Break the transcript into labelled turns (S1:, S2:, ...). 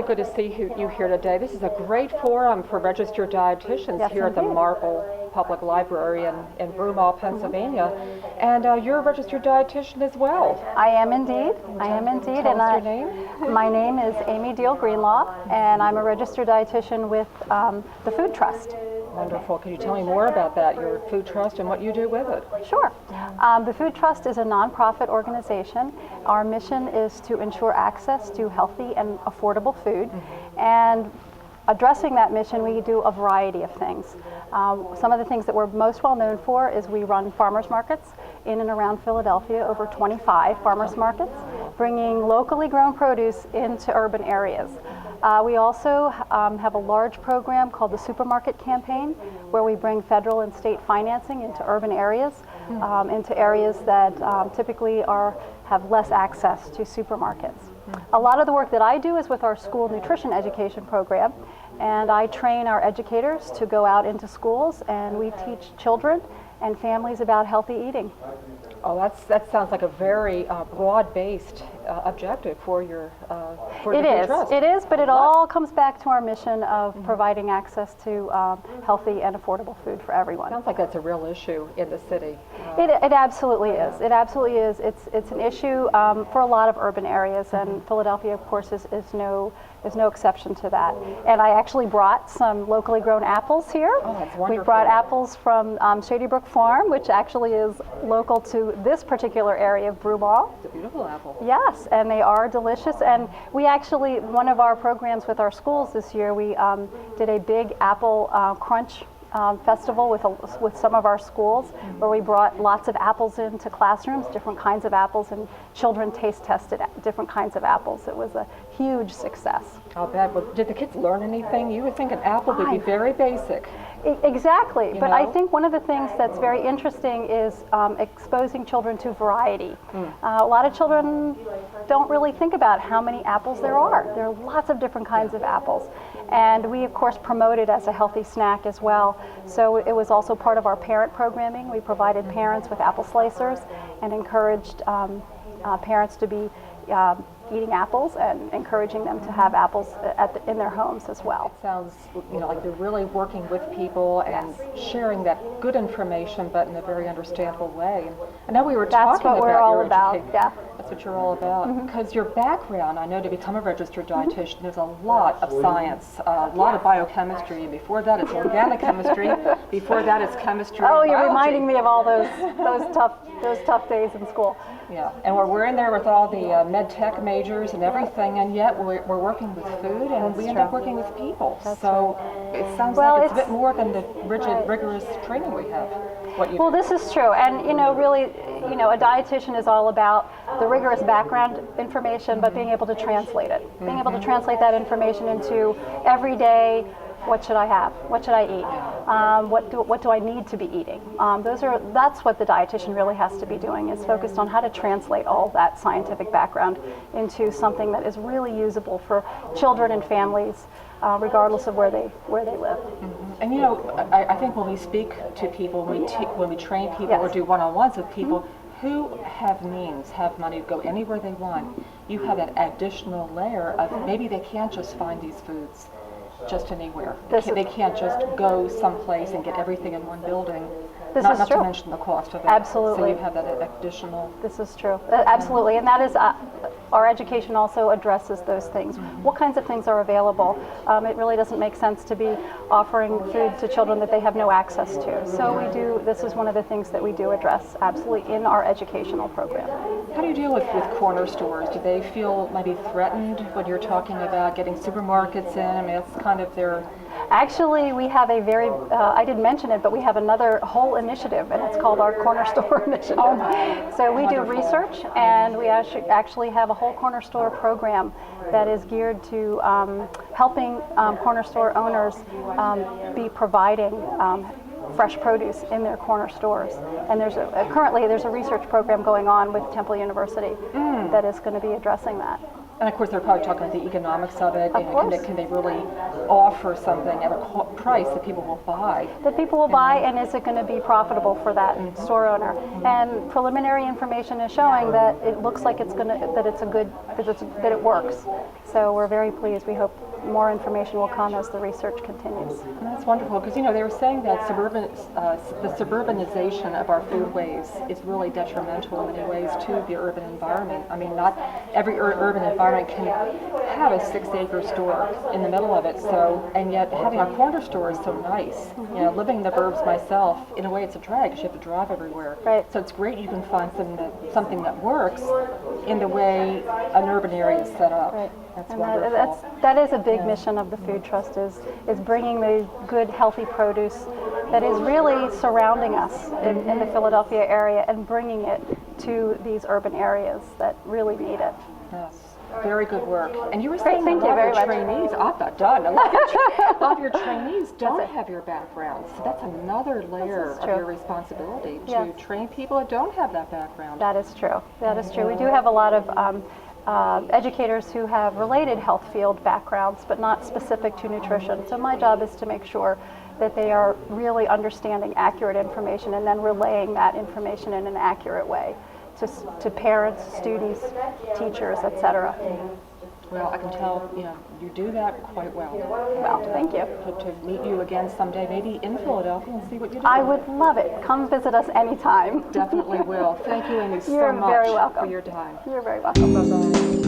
S1: really good to see you here today. This is a great forum for registered dietitians
S2: Yes,
S1: here at the
S2: indeed.
S1: Marple Public Library in Broomall, Pennsylvania. And you're a registered dietitian as well.
S2: I am indeed. I am indeed.
S1: Tell us your name.
S2: My name is Amy Deahl-Greenlaw, and I'm a registered dietitian with the Food Trust.
S1: Wonderful. Can you tell me more about that, your food trust, and what you do with it?
S2: Sure. The Food Trust is a nonprofit organization. Our mission is to ensure access to healthy and affordable food. And addressing that mission, we do a variety of things. Some of the things that we're most well known for is we run farmers markets in and around Philadelphia, over 25 farmers markets, bringing locally grown produce into urban areas. We also have a large program called the Supermarket Campaign, where we bring federal and state financing into urban areas, into areas that typically have less access to supermarkets. A lot of the work that I do is with our school nutrition education program, and I train our educators to go out into schools, and we teach children and families about healthy eating.
S1: Oh, that sounds like a very broad-based objective for your for the Food Trust.
S2: It is, but it all comes back to our mission of providing access to healthy and affordable food for everyone.
S1: Sounds like that's a real issue in the city.
S2: It absolutely is. It absolutely is. It's an issue for a lot of urban areas, and Philadelphia, of course, is no exception to that. And I actually brought some locally grown apples here.
S1: Oh, that's wonderful.
S2: We brought apples from Shady Brook Farm, which actually is local to this particular area of Broomall.
S1: It's a beautiful apple.
S2: Yes, and they are delicious. And we actually, one of our programs with our schools this year, we did a big apple crunch festival with some of our schools, where we brought lots of apples into classrooms, different kinds of apples, and children taste tested different kinds of apples. It was a huge success.
S1: I'll bet. Well, did the kids learn anything? You would think an apple would be very basic.
S2: Exactly, but I
S1: know?
S2: think one of the things that's very interesting is exposing children to variety. A lot of children don't really think about how many apples there are. There are lots of different kinds of apples. And we, of course, promote it as a healthy snack as well. So it was also part of our parent programming. We provided parents with apple slicers and encouraged parents to be eating apples and encouraging them to have apples in their homes as well.
S1: It sounds, like they're really working with people and sharing that good information, but in a very understandable way. And I know we were talking about
S2: we're all about. Yeah.
S1: That's what you're all about. Because your background, I know, to become a registered dietitian, there's a lot of science, a lot of biochemistry, and before that it's organic chemistry. Before that it's chemistry.
S2: Oh,
S1: and
S2: you're
S1: biology.
S2: reminding me of all those tough days in school.
S1: Yeah, and we're in there with all the med tech majors and everything, and yet we're working with food, and we end up working with people. So it sounds like it's a bit more than the rigorous training we have.
S2: Well, this is true, and really, a dietitian is all about the rigorous background information, but being able to translate it, being able to translate that information into everyday. What should I have? What should I eat? What do I need to be eating? That's what the dietitian really has to be doing, is focused on how to translate all that scientific background into something that is really usable for children and families, regardless of where they live.
S1: And I think when we speak to people, when we train people or do one-on-ones with people who have means, have money to go anywhere they want, you have that additional layer of maybe they can't just find these foods just anywhere. They can't just go someplace and get everything in one building. Not to mention the cost of it.
S2: Absolutely.
S1: So you have that additional.
S2: This is true. Absolutely, and that is our education also addresses those things. What kinds of things are available? It really doesn't make sense to be offering food to children that they have no access to. So we do. This is one of the things that we do address absolutely in our educational program.
S1: How do you deal with corner stores? Do they feel maybe threatened when you're talking about getting supermarkets in? I mean, it's kind of their.
S2: Actually, we have a very, I didn't mention it, but we have another whole initiative, and it's called our Corner Store Initiative. So we do research, and we actually have a whole corner store program that is geared to helping corner store owners be providing fresh produce in their corner stores. And currently there's a research program going on with Temple University that is going to be addressing that.
S1: And of course, they're probably talking about the economics of it. Can they really offer something at a price that people will buy?
S2: That people will buy, and is it going to be profitable for that store owner? And preliminary information is showing that it looks like that it works. So we're very pleased. We hope more information will come as the research continues.
S1: And that's wonderful, because you know they were saying that the suburbanization of our foodways is really detrimental in many ways to the urban environment. I mean, not every urban environment can have a 6-acre store in the middle of it. So, and yet having a corner store is so nice. You know, living in the burbs myself, in a way, it's a drag because you have to drive everywhere.
S2: Right.
S1: So it's great you can find something that works in the way an urban area is set up.
S2: Right.
S1: That's
S2: And
S1: wonderful.
S2: that is a big mission of the Food Trust is bringing the good, healthy produce that is really surrounding us in the Philadelphia area and bringing it to these urban areas that really need it.
S1: Yes. Very good work. And you were saying
S2: Thank
S1: that
S2: you
S1: a lot of
S2: very
S1: your
S2: much.
S1: trainees, I'm not done, a lot of your trainees don't have your background. So that's another layer of
S2: true.
S1: your responsibility to
S2: Yes.
S1: train people that don't have that background.
S2: That is true. That is true. We do have a lot of educators who have related health field backgrounds, but not specific to nutrition. So my job is to make sure that they are really understanding accurate information and then relaying that information in an accurate way to parents, students, teachers, etc.
S1: Well, I can tell, you know, you do that quite well.
S2: Well, thank you.
S1: To meet you again someday, maybe in Philadelphia, and see what you do.
S2: I would love it. Come visit us anytime.
S1: Definitely will. Thank you, Amy, so
S2: You're
S1: much
S2: very welcome.
S1: for your time.
S2: You're very welcome.
S1: Bye-bye.